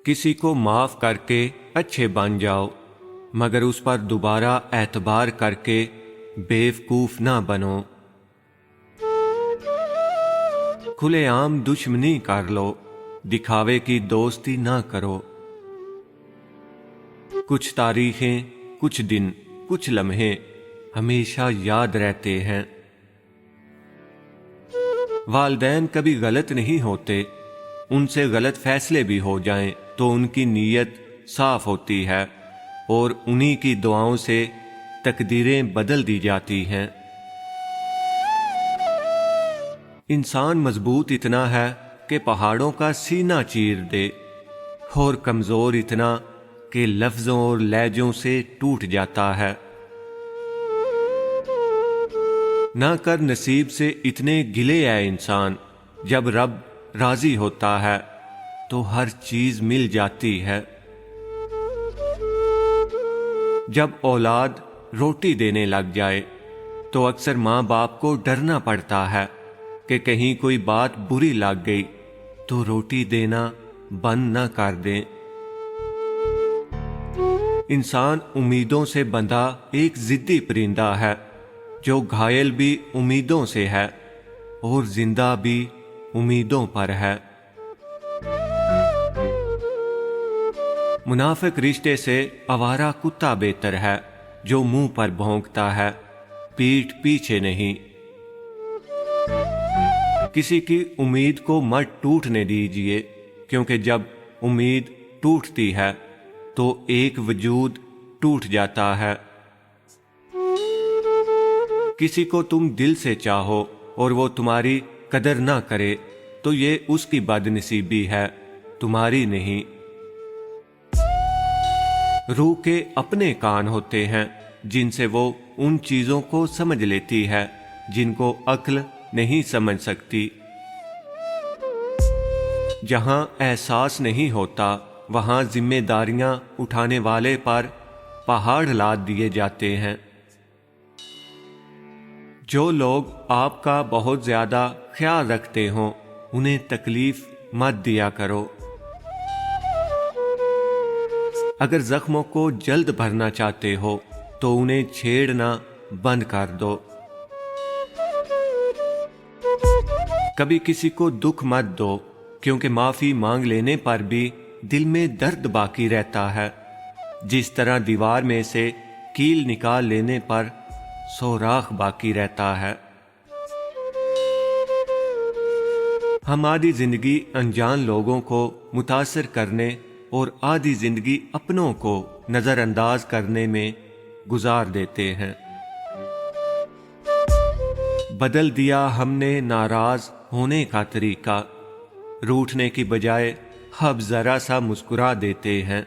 किसी को माफ करके अच्छे बन जाओ, मगर उस पर दोबारा एतबार करके बेवकूफ ना बनो। खुलेआम दुश्मनी कर लो, दिखावे की दोस्ती ना करो। कुछ तारीखें, कुछ दिन, कुछ लम्हे हमेशा याद रहते हैं। वालिदैन कभी गलत नहीं होते, उनसे गलत फैसले भी हो जाएं तो उनकी नीयत साफ होती है और उन्हीं की दुआओं से तकदीरें बदल दी जाती हैं। इंसान मजबूत इतना है कि पहाड़ों का सीना चीर दे और कमजोर इतना कि लफ्जों और लहजों से टूट जाता है। ना कर नसीब से इतने गिले है इंसान, जब रब राजी होता है तो हर चीज मिल जाती है। जब औलाद रोटी देने लग जाए तो अक्सर माँ बाप को डरना पड़ता है कि कहीं कोई बात बुरी लग गई तो रोटी देना बंद न कर दें। इंसान उम्मीदों से बंधा एक जिद्दी परिंदा है जो घायल भी उम्मीदों से है और जिंदा भी उम्मीदों पर है। मुनाफिक रिश्ते से आवारा कुत्ता बेहतर है जो मुंह पर भौंकता है, पीठ पीछे नहीं। किसी की उम्मीद को मत टूटने दीजिए, क्योंकि जब उम्मीद टूटती है तो एक वजूद टूट जाता है। किसी को तुम दिल से चाहो और वो तुम्हारी कदर ना करे तो ये उसकी बदनसीबी है, तुम्हारी नहीं। रूह के अपने कान होते हैं जिनसे वो उन चीजों को समझ लेती है जिनको अक्ल नहीं समझ सकती। जहां एहसास नहीं होता वहां जिम्मेदारियां उठाने वाले पर पहाड़ लाद दिए जाते हैं। जो लोग आपका बहुत ज्यादा ख्याल रखते हों उन्हें तकलीफ मत दिया करो। अगर जख्मों को जल्द भरना चाहते हो तो उन्हें छेड़ना बंद कर दो। कभी किसी को दुख मत दो, क्योंकि माफी मांग लेने पर भी दिल में दर्द बाकी रहता है। जिस तरह दीवार में से कील निकाल लेने पर सोराख बाकी रहता है। हम आधी जिंदगी अनजान लोगों को मुतासिर करने और आधी जिंदगी अपनों को नजरअंदाज करने में गुजार देते हैं। बदल दिया हमने नाराज होने का तरीका, रूठने की बजाय अब जरा सा मुस्कुरा देते हैं।